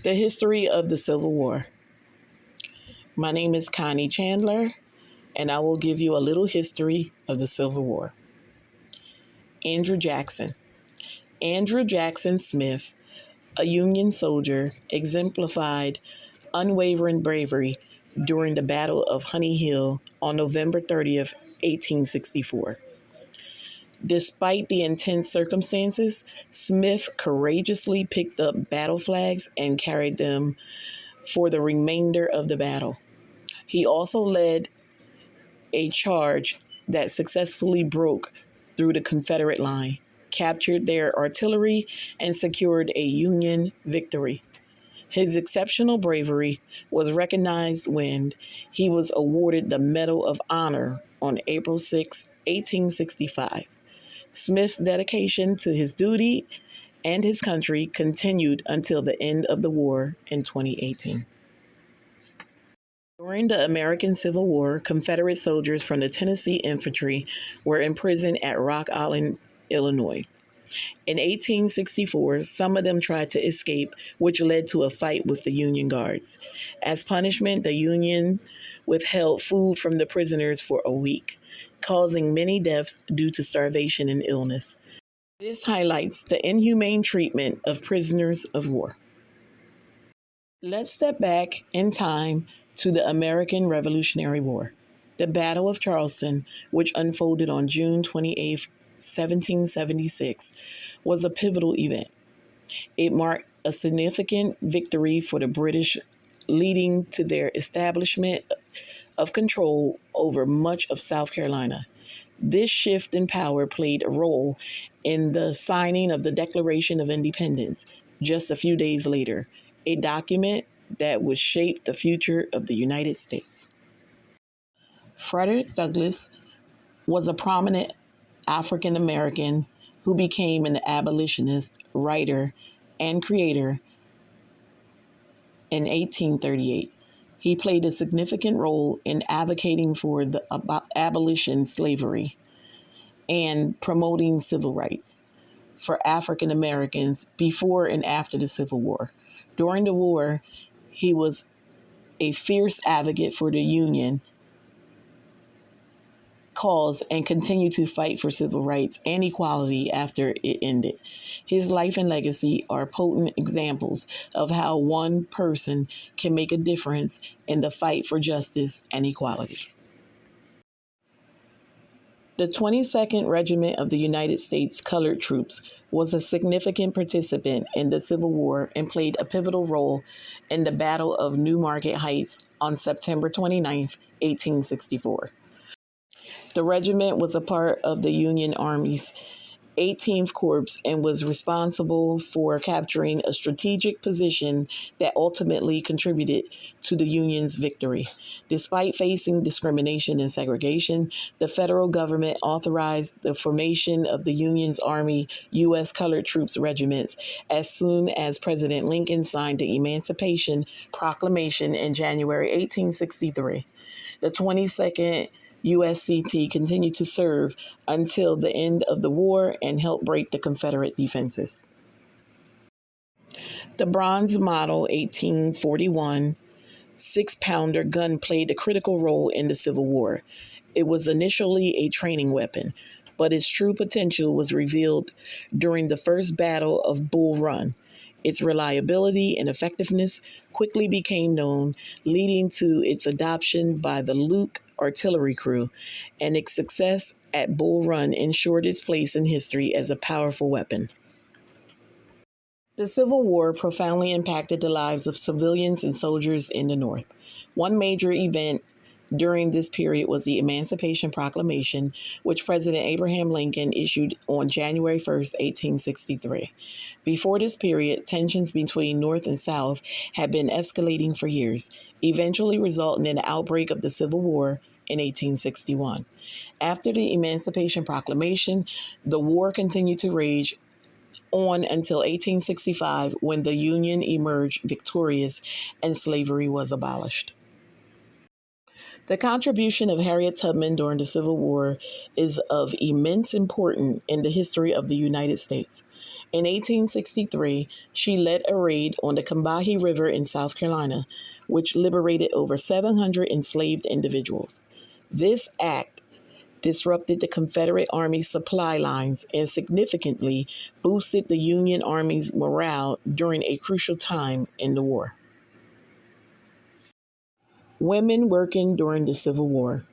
The history of the Civil War. My name is Connie Chandler, and I will give you a little history of the Civil War. Andrew Jackson. Andrew Jackson Smith, a Union soldier, exemplified unwavering bravery during the Battle of Honey Hill on November 30th, 1864. Despite the intense circumstances, Smith courageously picked up battle flags and carried them for the remainder of the battle. He also led a charge that successfully broke through the Confederate line, captured their artillery, and secured a Union victory. His exceptional bravery was recognized when he was awarded the Medal of Honor on April 6, 1865. Smith's dedication to his duty and his country continued until the end of the war in 2018. During the American Civil War, Confederate soldiers from the Tennessee Infantry were imprisoned at Rock Island, Illinois. In 1864, some of them tried to escape, which led to a fight with the Union Guards. As punishment, the Union withheld food from the prisoners for a week, causing many deaths due to starvation and illness. This highlights the inhumane treatment of prisoners of war. Let's step back in time to the American Revolutionary War. The Battle of Charleston, which unfolded on June 28, 1776, was a pivotal event. It marked a significant victory for the British, leading to their establishment of control over much of South Carolina. This shift in power played a role in the signing of the Declaration of Independence just a few days later, a document that would shape the future of the United States. Frederick Douglass was a prominent African American who became an abolitionist, writer, and creator in 1838. He played a significant role in advocating for the abolition of slavery and promoting civil rights for African Americans before and after the Civil War. During the war, he was a fierce advocate for the Union cause and continued to fight for civil rights and equality after it ended. His life and legacy are potent examples of how one person can make a difference in the fight for justice and equality. The 22nd Regiment of the United States Colored Troops was a significant participant in the Civil War and played a pivotal role in the Battle of New Market Heights on September 29, 1864. The regiment was a part of the Union Army's 18th Corps and was responsible for capturing a strategic position that ultimately contributed to the Union's victory. Despite facing discrimination and segregation, the federal government authorized the formation of the Union's Army U.S. Colored Troops regiments as soon as President Lincoln signed the Emancipation Proclamation in January 1863. The 22nd USCT continued to serve until the end of the war and helped break the Confederate defenses. The bronze model 1841 6-pounder gun played a critical role in the Civil War. It was initially a training weapon, but its true potential was revealed during the First Battle of Bull Run. Its reliability and effectiveness quickly became known, leading to its adoption by the Luke artillery crew, and its success at Bull Run ensured its place in history as a powerful weapon. The Civil War profoundly impacted the lives of civilians and soldiers in the North. One major event during this period was the Emancipation Proclamation, which President Abraham Lincoln issued on January 1st, 1863. Before this period, tensions between North and South had been escalating for years, eventually resulting in the outbreak of the Civil War in 1861. After the Emancipation Proclamation, the war continued to rage on until 1865, when the Union emerged victorious and slavery was abolished. The contribution of Harriet Tubman during the Civil War is of immense importance in the history of the United States. In 1863, she led a raid on the Combahee River in South Carolina, which liberated over 700 enslaved individuals. This act disrupted the Confederate Army's supply lines and significantly boosted the Union Army's morale during a crucial time in the war. Women working during the Civil War.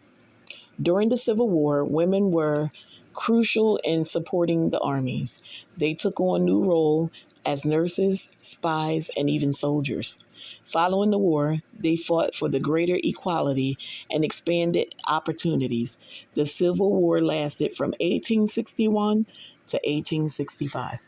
During the Civil War, women were crucial in supporting the armies. They took on new roles as nurses, spies, and even soldiers. Following the war, they fought for the greater equality and expanded opportunities. The Civil War lasted from 1861 to 1865.